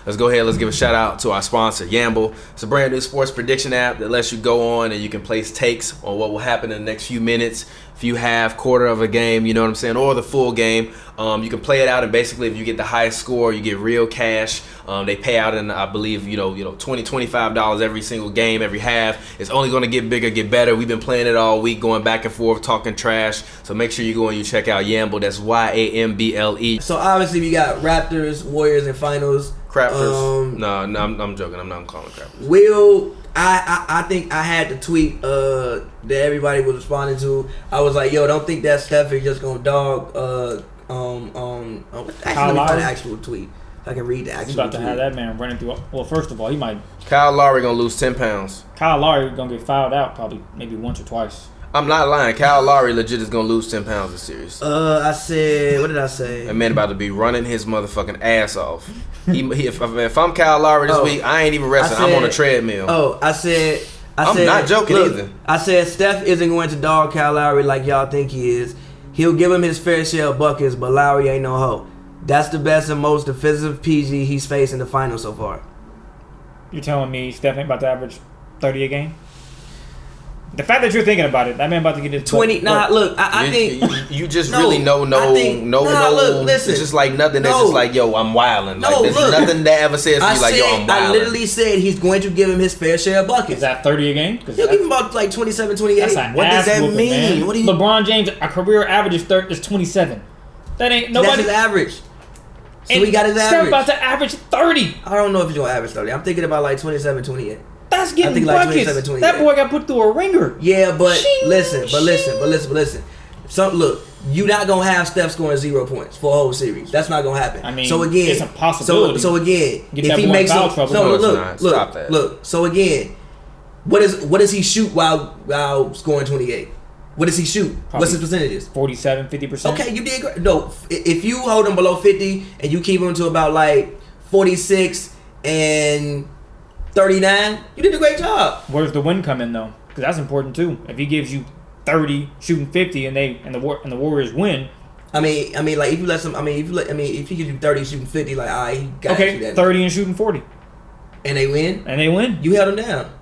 let's go ahead. Let's give a shout out to our sponsor, Yamble. It's a brand new sports prediction app that lets you go on and you can place takes on what will happen in the next few minutes. If you have quarter of a game, you know what I'm saying, or the full game, you can play it out, and basically if you get the highest score, you get real cash. They pay out in, I believe, $20, $25 every single game, every half. It's only going to get bigger, get better. We've been playing it all week, going back and forth, talking trash. So make sure you go and you check out Yamble. That's YAMBLE. So obviously we got Raptors, Warriors, and finals. Crappers. No, I'm joking. I'm not calling crappers. I think I had the tweet that everybody was responding to. I was like, yo, don't think that Steph is just gonna dog. Actually, let me find the actual tweet. I can read the actual tweet. He's about to have that man running through. Well, first of all, he might. Kyle Lowry gonna lose 10 pounds. Kyle Lowry gonna get fouled out probably maybe once or twice. I'm not lying. Kyle Lowry legit is gonna lose 10 pounds this series. I said, what did I say? That man about to be running his motherfucking ass off. If I'm Kyle Lowry this week, I ain't even wrestling. I'm on a treadmill. I'm not joking either. I said Steph isn't going to dog Kyle Lowry like y'all think he is. He'll give him his fair share of buckets, but Lowry ain't no hoe. That's the best and most defensive PG he's faced in the finals so far. You're telling me Steph ain't about to average 30 a game? The fact that you're thinking about it, that man about to get his 20. Look, I think you just really no. Look, listen, it's just like nothing. That's just like, yo, I'm wilding. Like, there's nothing that ever says to you like, yo, I'm wilding. I literally said he's going to give him his fair share of buckets. Is that 30 a game? He'll give him about like 27, 28. What does that mean? Man. What do you? LeBron James, a career average is 27. That ain't nobody. That's his average. So and he got his average. Steph about to average 30. I don't know if he's gonna average 30. I'm thinking about like 27, 28. That's getting buckets. Like that boy got put through a ringer. Yeah, but listen. So look, you not gonna have Steph scoring 0 points for a whole series. That's not gonna happen. I mean, so again, it's a possibility. So again, get if he makes trouble. Look. So again, what does he shoot while scoring 28? What does he shoot? Probably what's his percentages? 47, 50%. Okay, you did great. No, if you hold him below 50 and you keep him to about like 46 and 39, you did a great job. Where's the win come in though? Because that's important too. If he gives you 30, shooting 50, and the Warriors win. I mean, like if you let some, if he gives you 30, shooting 50, like, all right, he got you that. 30 and shooting 40, and they win. You held him down.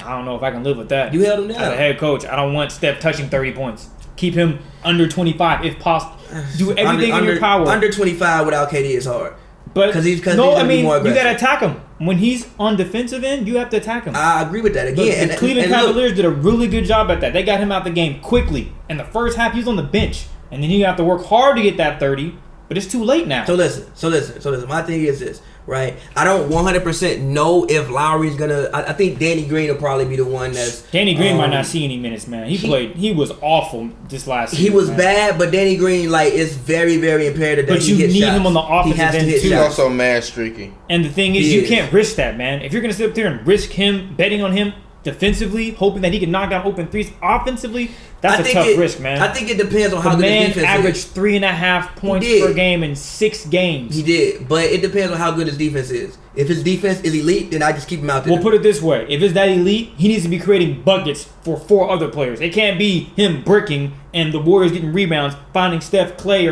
I don't know if I can live with that. You held him down. As a head coach, I don't want Steph touching 30 points. Keep him under 25 if possible. Do everything in your power. Under 25 without KD is hard. But because he's more aggressive. You gotta attack him when he's on defensive end. You have to attack him. I agree with that. Again, the Cleveland Cavaliers did a really good job at that. They got him out the game quickly. In the first half, he was on the bench, and then you have to work hard to get that 30. But it's too late now. So listen. My thing is this, right? I don't 100% know if Lowry's gonna. I think Danny Green will probably be the one that's. Danny Green might not see any minutes, man. He was awful this last season. He was bad, but Danny Green is very, very imperative that he hits shots. But you need him on the offensive end too. He's also mad streaky. And the thing is, you can't risk that, man. If you're gonna sit up there and risk him betting on him defensively, hoping that he can knock down open threes offensively, that's a tough risk, man. I think it depends on how good his defense is. The man averaged 3.5 points per game in 6 games. He did, but it depends on how good his defense is. If his defense is elite, then I just keep him out there. We'll put it this way. If it's that elite, he needs to be creating buckets for 4 other players. It can't be him bricking and the Warriors getting rebounds, finding Steph Clay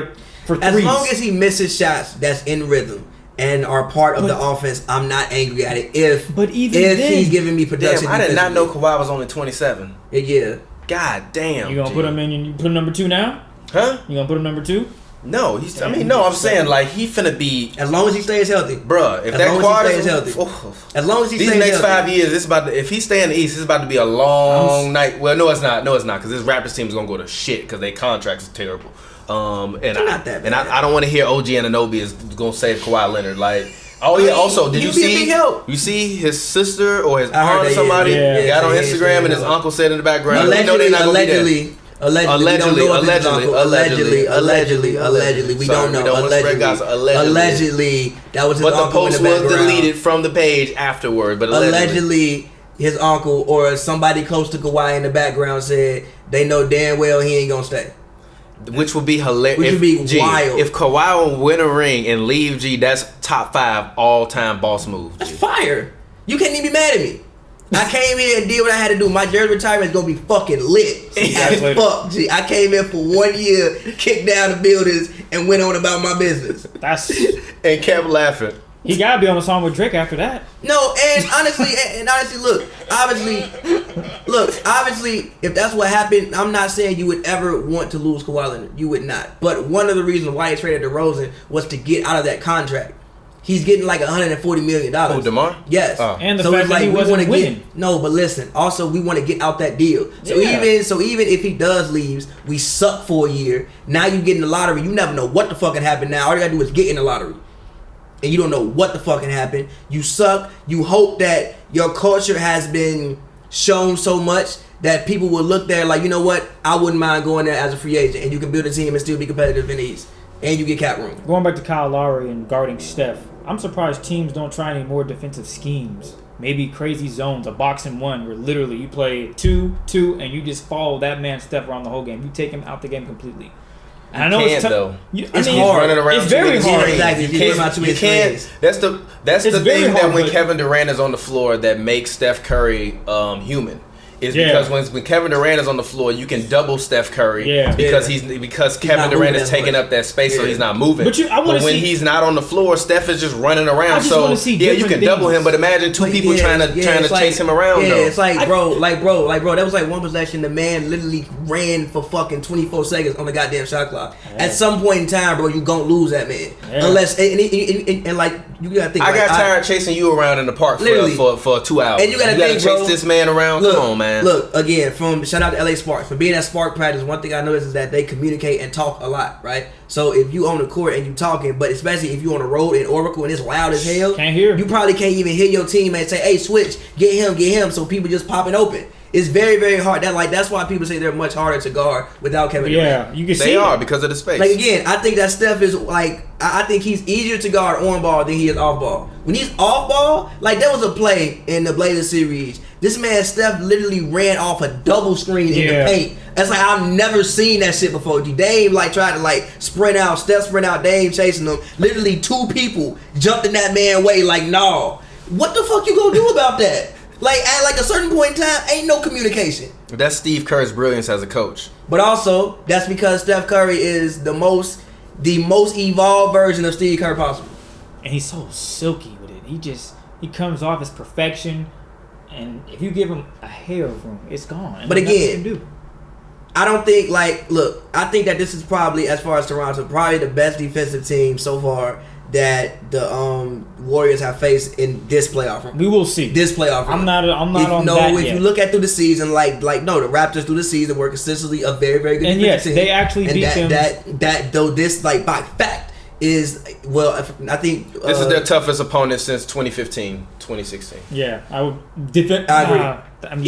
for threes. As long as he misses shots that's in rhythm and are part of the offense, I'm not angry at it. If he's giving me production. Damn, I did not know Kawhi was only 27. Yeah. God damn. You gonna put him in? You put him number 2 now? Huh? You gonna put him number 2? No, I'm saying like he finna be. As long as he stays healthy, bruh. If that quad is healthy, as long as he these stays next healthy. 5 years, if he stay in the East, it's about to be a long night. Well, no, it's not. Because this Raptors team is gonna go to shit because their contracts are terrible. I don't want to hear OG Anunoby is gonna save Kawhi Leonard. Like, also, did you see his sister or his aunt or somebody got on Instagram and his uncle said in the background, allegedly. Allegedly, we don't know. Allegedly, that was his uncle. But the post was deleted from the page afterward. But allegedly, his uncle or somebody close to Kawhi in the background said they know damn well he ain't gonna stay. Which would be hilarious. Which would be wild. If Kawhi will win a ring and leave G, that's top 5 all-time boss move. That's fire. You can't even be mad at me. I came here and did what I had to do. My jersey retirement is gonna be fucking lit. Fuck, G. I came in for 1 year, kicked down the buildings, and went on about my business. And kept laughing. He gotta be on a song with Drake after that. No, and honestly, look, obviously, if that's what happened, I'm not saying you would ever want to lose Kawhi Leonard. You would not. But one of the reasons why he traded DeRozan was to get out of that contract. He's getting like $140 million. Oh, DeMar? Yes. Oh. And the fact that he wasn't winning. No, but listen. Also, we want to get out that deal. So even if he does leaves, we suck for a year. Now you get in the lottery. You never know what the fuck can happen. Now all you gotta do is get in the lottery. And you don't know what the fuck can happen. You suck. You hope that your culture has been shown so much that people will look there like, you know what? I wouldn't mind going there as a free agent, and you can build a team and still be competitive in the East, and you get cap room. Going back to Kyle Lowry and guarding Steph, I'm surprised teams don't try any more defensive schemes. Maybe crazy zones, a box and one, where literally you play 2-2 and you just follow that man Steph around the whole game. You take him out the game completely. And I know it's though. It's hard. Running around it's very hard. Exactly. You can't. That's the thing that when Kevin Durant is on the floor that makes Steph Curry human. Is because when Kevin Durant is on the floor, you can double Steph Curry because Kevin Durant is taking up that space, so he's not moving. But when he's not on the floor, Steph is just running around. So you can double him. But imagine two people trying to chase him around. Yeah, it's like bro. That was like one possession. The man literally ran for fucking 24 seconds on the goddamn shot clock. Yeah. At some point in time, bro, you gonna lose that man unless and like you gotta think. I got tired chasing you around in the park for 2 hours. And you gotta chase this man around. Come on, man. Look, again, shout out to LA Sparks. For being at Spark practice, one thing I noticed is that they communicate and talk a lot, right? So if you on the court and you talking, but especially if you on the road in Oracle and it's loud as hell, can't hear. You probably can't even hear your teammate say, hey, switch, get him, so people just popping open. It's very, very hard. That's why people say they're much harder to guard without Kevin Durant. Yeah, you can see they are because of the space. Like again, I think that Steph is like I think he's easier to guard on ball than he is off ball. When he's off ball, like there was a play in the Blazers series. This man Steph literally ran off a double screen in the paint. That's like I've never seen that shit before. Dame like tried to like sprint out, Dame chasing him. Literally 2 people jumped in that man's way like, nah. What the fuck you gonna do about that? Like at like a certain point in time, ain't no communication. That's Steve Kerr's brilliance as a coach. But also, that's because Steph Curry is the most evolved version of Steve Kerr possible. And he's so silky with it. He comes off as perfection, and if you give him a hair of room, it's gone. But again, I don't think I think that this is probably, as far as Toronto, probably the best defensive team so far that the Warriors have faced in this playoff run. We will see. This playoff run. I'm not on that yet. If you look at through the season, the Raptors through the season were consistently a very, very good defensive team. They actually beat them. That though this by fact is I think this is their toughest opponent since 2015, 2016. Yeah, I would defend. I agree. I'm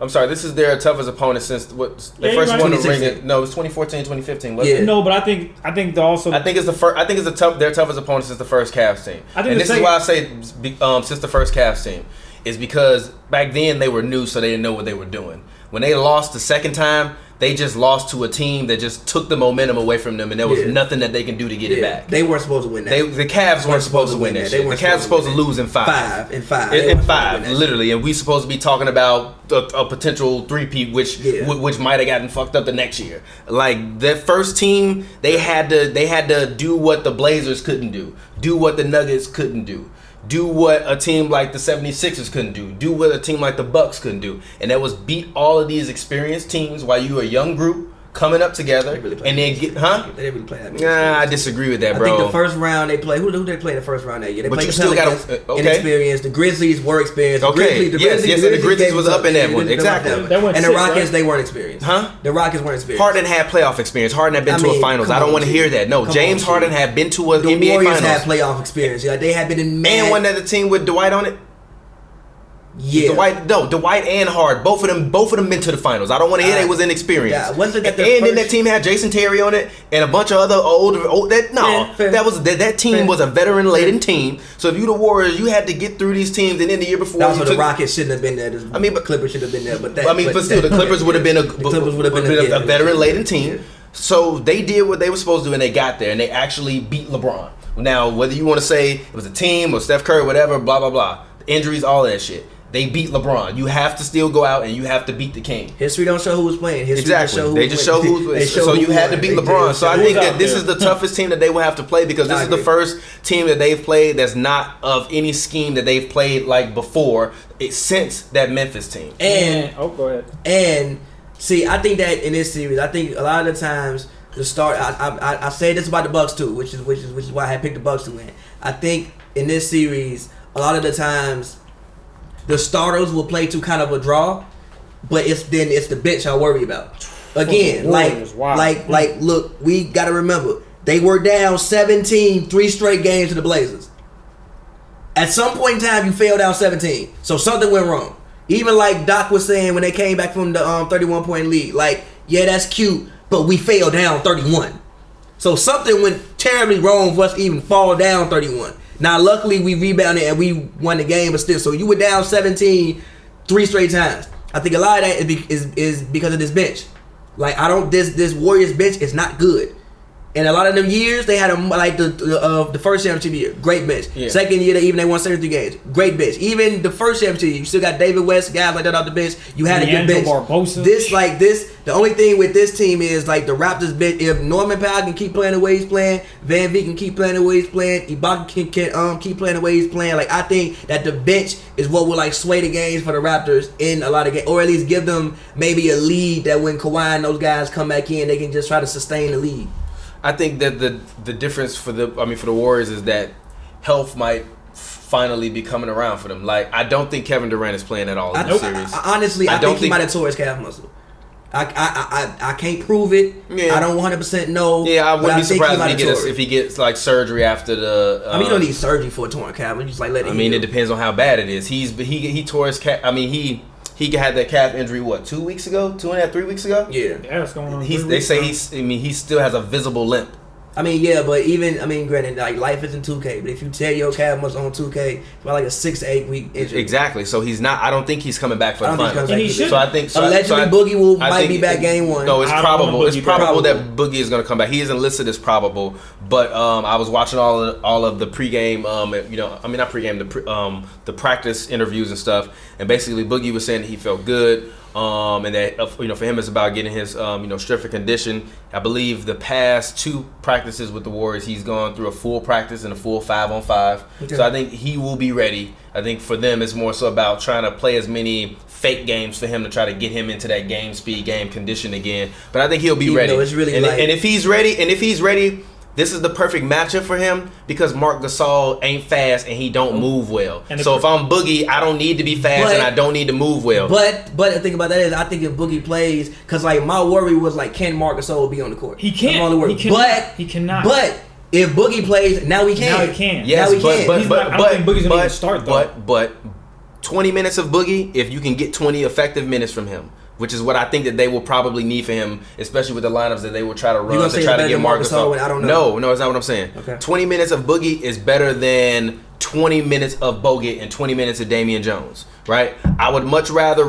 sorry. This is their toughest opponent since they first won the ring. No, it was 2014, 2015. Wasn't it? No, but I think it's their toughest opponent since the first Cavs team. And this is why I say since the first Cavs team is because back then they were new, so they didn't know what they were doing. When they lost the second time, they just lost to a team that just took the momentum away from them, and there was nothing that they can do to get it back. They weren't supposed to win that. The Cavs weren't supposed to win that shit. The Cavs were supposed to lose in 5. In 5, literally. And we supposed to be talking about a potential 3-peat, which might have gotten fucked up the next year. Like, that first team, they had to do what the Blazers couldn't do what the Nuggets couldn't do what a team like the 76ers couldn't do what a team like the Bucks couldn't do. And that was beat all of these experienced teams while you were a young group coming up together and then They didn't really play that. Nah, I disagree with that, bro. I think the first round they played. Who did they play in the first round that year? They but played you still got inexperienced. The Grizzlies were experienced. Okay. The Grizzlies was up in that one. Exactly. And the Rockets, they weren't experienced. The Rockets weren't experienced. Harden had playoff experience. Harden had been to a finals. I don't want to hear that. No, James Harden had been to a NBA finals. The Warriors had playoff experience. Yeah, they had been in. And one other team with Dwight on it. Yeah, Dwight and Hard, both of them been to the finals. I don't want to hear they was inexperienced. Yeah, then that team had Jason Terry on it and a bunch of other that team was a veteran laden team. So if you the Warriors, you had to get through these teams, and then the year before, also the Rockets shouldn't have been there. But Clippers should have been there. But still, the Clippers would have been a veteran laden team. Yeah. So they did what they were supposed to do, and they got there, and they actually beat LeBron. Now, whether you want to say it was a team or Steph Curry, whatever, blah blah blah, injuries, all that shit. They beat LeBron. You have to still go out and you have to beat the king. History don't show who was playing. History Exactly. They just show who. So you had to beat LeBron. So I think that this is the toughest team that they will have to play because this is the first team that they've played that's not of any scheme that they've played like before since that Memphis team. And go ahead. And see, I think that in this series, I think a lot of the times the start. I say this about the Bucks too, which is why I had picked the Bucks to win. I think in this series, a lot of the times, the starters will play to kind of a draw, but it's the bench I worry about. Again, look, we got to remember they were down 17 3 straight games to the Blazers. At some point in time, you fell down 17, so something went wrong. Even like Doc was saying when they came back from the 31-point lead, like, yeah, that's cute, but we fell down 31. So something went terribly wrong for us to even fall down 31. Now, luckily, we rebounded and we won the game, but still, so you were down 17 3 straight times. I think a lot of that is because of this bench. Like, this Warriors bench is not good. And a lot of them years, they had the first championship year, great bench. Yeah. Second year, they won 73 games, great bench. Even the first championship year, you still got David West, guys like that off the bench. You had a good bench. Barbosa. The only thing with this team is like the Raptors bench. If Norman Powell can keep playing the way he's playing, Van Vliet can keep playing the way he's playing, Ibaka can keep playing the way he's playing. Like, I think that the bench is what will like sway the games for the Raptors in a lot of games, or at least give them maybe a lead that when Kawhi and those guys come back in, they can just try to sustain the lead. I think that the difference for the Warriors is that health might finally be coming around for them. Like, I don't think Kevin Durant is playing at all in the series. Honestly, I think he might have tore his calf muscle. I can't prove it. Yeah. I don't 100% know. Yeah, I wouldn't be surprised if he gets like surgery after the. You don't need surgery for a torn calf. You just like let it. It depends on how bad it is. He tore his calf. He had that calf injury 2 weeks ago, 2.5, 3 weeks ago. Yeah, it's going on. They say he still has a visible limp. But granted, like, life isn't 2K, but if you tear your calf muscle on 2K, it's about like a 6 to 8 week injury. Exactly. So he's not. I don't think he's coming back for the finals. And he should. So I think allegedly Boogie might be back game 1. No, it's probable. It's probable that Boogie is going to come back. He isn't listed as probable, but I was watching all of the pregame. Not pregame. The practice interviews and stuff, and basically Boogie was saying that he felt good. And that for him it's about getting his strength and condition. I believe the past 2 practices with the Warriors, he's gone through a full practice and a full 5-on-5. Okay. So I think he will be ready. I think for them it's more so about trying to play as many fake games for him to try to get him into that game speed, game condition again. But I think he'll be ready. It's really and if he's ready. This is the perfect matchup for him because Marc Gasol ain't fast and he don't move well. So if I'm Boogie, I don't need to be fast and I don't need to move well. But the thing about that is, I think if Boogie plays, because like my worry was like, can Marc Gasol be on the court? He can't. He cannot. But if Boogie plays, now he can. Now he can. Yes, now he can. I don't think Boogie's gonna even start though. But 20 minutes of Boogie, if you can get 20 effective minutes from him, which is what I think that they will probably need for him, especially with the lineups that they will try to run to try to get Marc Gasol. I don't know. No, it's not what I'm saying. Okay. 20 minutes of Boogie is better than 20 minutes of Bogut and 20 minutes of Damian Jones, right? I would much rather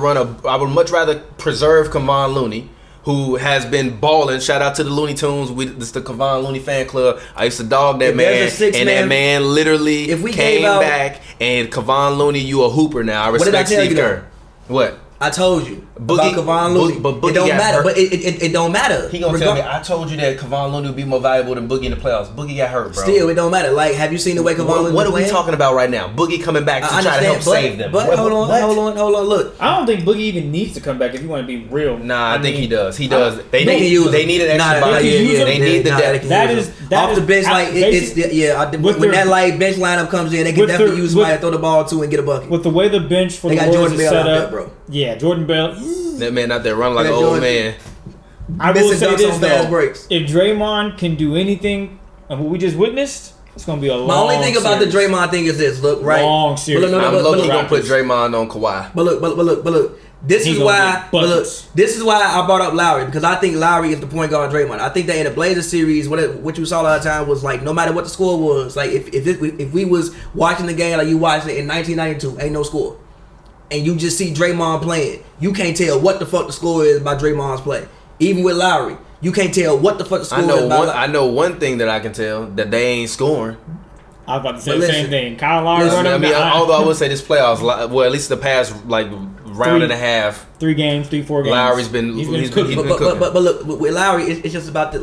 preserve Kevon Looney, who has been balling. Shout out to the Looney Tunes. This is the Kevon Looney fan club. I used to dog that man, and that man literally came back. And Kevon Looney, you a hooper now. I respect Steve Kerr. What? I told you about Kevon Looney. But Boogie it don't matter. But it don't matter. He gonna tell me, I told you that Kevon Looney would be more valuable than Boogie in the playoffs. Boogie got hurt, bro. Still, it don't matter. Like, have you seen the way Kevon Looney What are we talking about right now? Boogie coming back to try to help save them. But hold on. Look, I don't think Boogie even needs to come back if you want to be real. Nah, I think he does. He does. They need an extra body. They need the depth. That is off the bench. Like when that like bench lineup comes in, they can definitely use somebody to throw the ball to and get a bucket. With the way the bench for the Warriors is set up, bro. Yeah, Jordan Bell. That man out there running like an old man. I will say this though: if Draymond can do anything, and what we just witnessed, it's gonna be a long. My only thing about the Draymond thing is this: look, right? Long series. I'm low-key gonna put Draymond on Kawhi. But look. This is why I brought up Lowry, because I think Lowry is the point guard Draymond. I think that in the Blazers series, what you saw a lot of time was like, no matter what the score was, like if we was watching the game like you watched it in 1992, ain't no score, and you just see Draymond playing, you can't tell what the fuck the score is by Draymond's play. Even with Lowry, you can't tell what the fuck the score is by Lowry. I know one thing that I can tell, that they ain't scoring. I was about to say the same thing. Kyle Lowry. Although I would say this playoffs, well, at least the past round and a half, 4 games. Lowry's been cooking. But look, with Lowry, it's just about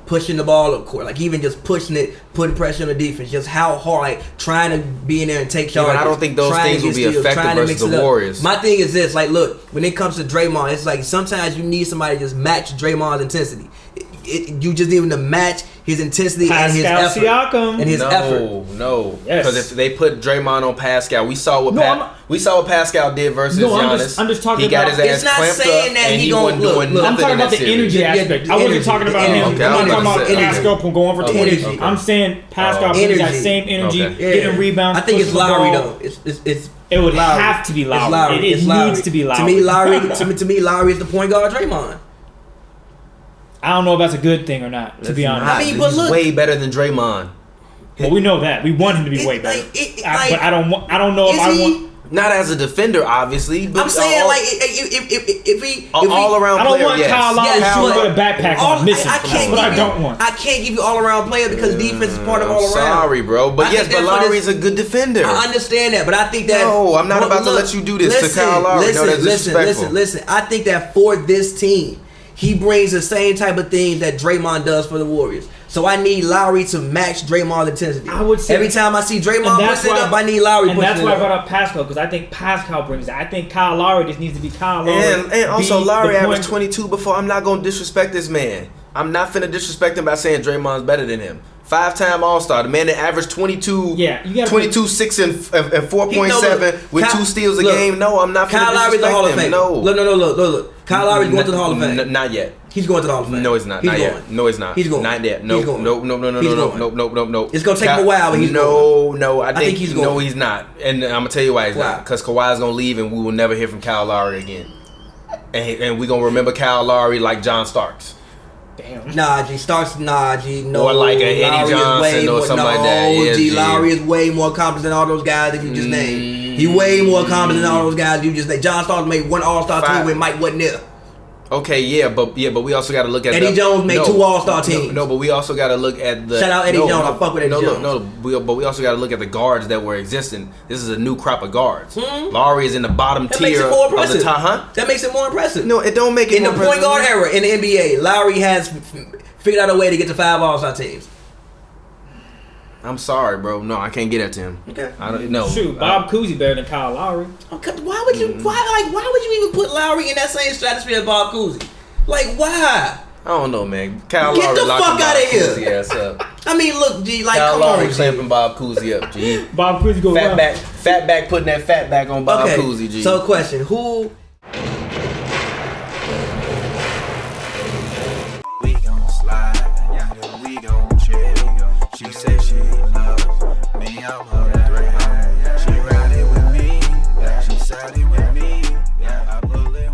pushing the ball up court, even just pushing it, putting pressure on the defense, just how hard, trying to be in there and take charge. I don't think those things will be effective versus the Warriors. My thing is this: look, when it comes to Draymond, it's sometimes you need somebody to just match Draymond's intensity. You just need him to match his intensity and his effort. Siakam. And his effort. No. Because if they put Draymond on Pascal, we saw what Pascal did versus Giannis. I'm just talking about. He got his ass clamped up, and he wasn't doing nothing. I'm talking about the energy aspect. I wasn't talking about him. I'm talking about Pascal going for 20. I'm saying Pascal brings that same energy, getting rebounds. I think it's Lowry though. It would have to be Lowry. It needs to be Lowry. To me, Lowry is the point guard Draymond. I don't know if that's a good thing or not, to be honest. He's way better than Draymond. Well, we know that. We want him to be way better. But I don't know if I want. Not as a defender, obviously. But I'm saying if he all around player. I don't want Kyle Lowry shooting with a backpack on missing. That's what I don't want. I can't give you all around player because defense is part of all around. Sorry, bro, but Lowry's a good defender. I understand that, but I think that. No, I'm not about to let you do this to Kyle Lowry. Listen. I think that for this team, he brings the same type of things that Draymond does for the Warriors. So I need Lowry to match Draymond's intensity. I would say every time I see Draymond push it up, I need Lowry pushing it up. And that's why I brought up Pascal, because I think Pascal brings that. I think Kyle Lowry just needs to be Kyle Lowry. And also Lowry averaged 22 before. I'm not going to disrespect this man. I'm not finna disrespect him by saying Draymond's better than him. 5-time All-Star. The man that averaged 22, 22, 6, and 4.7 with 2 steals a game. No, I'm not finna Kyle disrespect Lowry's the Hall of him. Fame. No. Look. Kyle Lowry's going to the Hall of Fame. Not yet. He's going to the Hall of Fame. No, he's not. Not yet. No, he's not. He's going. Not yet. No. No. It's going to take him a while, but he's going. No. I think he's going. No, he's not. And I'm going to tell you why he's not. Because Kawhi's going to leave and we will never hear from Kyle Lowry again. And we're going to remember Kyle Lowry like John Starks. Damn. Nah, G. Starks, nah, G. No. Or like an Eddie Johnson or something like that. Yeah, G. Lowry is way more accomplished than all those guys that you just named. He way more accomplished than all those guys you just named. John Starks made 1 All-Star team when Mike wasn't there. Okay, but we also got to look at Eddie Jones made 2 All-Star teams. No, but we also got to look at the. Shout out Eddie Jones. I fuck with Eddie Jones. But we also got to look at the guards that were existing. This is a new crop of guards. Lowry is in the bottom tier of the top. Huh? That makes it more impressive. No, it don't make it in more the point guard era in the NBA. Lowry has figured out a way to get to 5 All-Star teams. I'm sorry, bro. No, I can't get that to him. Okay. I don't know. Shoot, Bob Cousy better than Kyle Lowry. Okay, why would you even put Lowry in that same stratosphere as Bob Cousy? Why? I don't know, man. Kyle Get Lowry the fuck out of here. Ass up. I mean, look, G. Kyle come Lowry on, clamping Bob Cousy up, G. Bob Cousy go fat back, putting that fat back on Bob Cousy, G. So, question: who? We gon' slide, we gon' chill. She said she loves me, I'm her threat. She ride it with me, she side it with me. I pull it.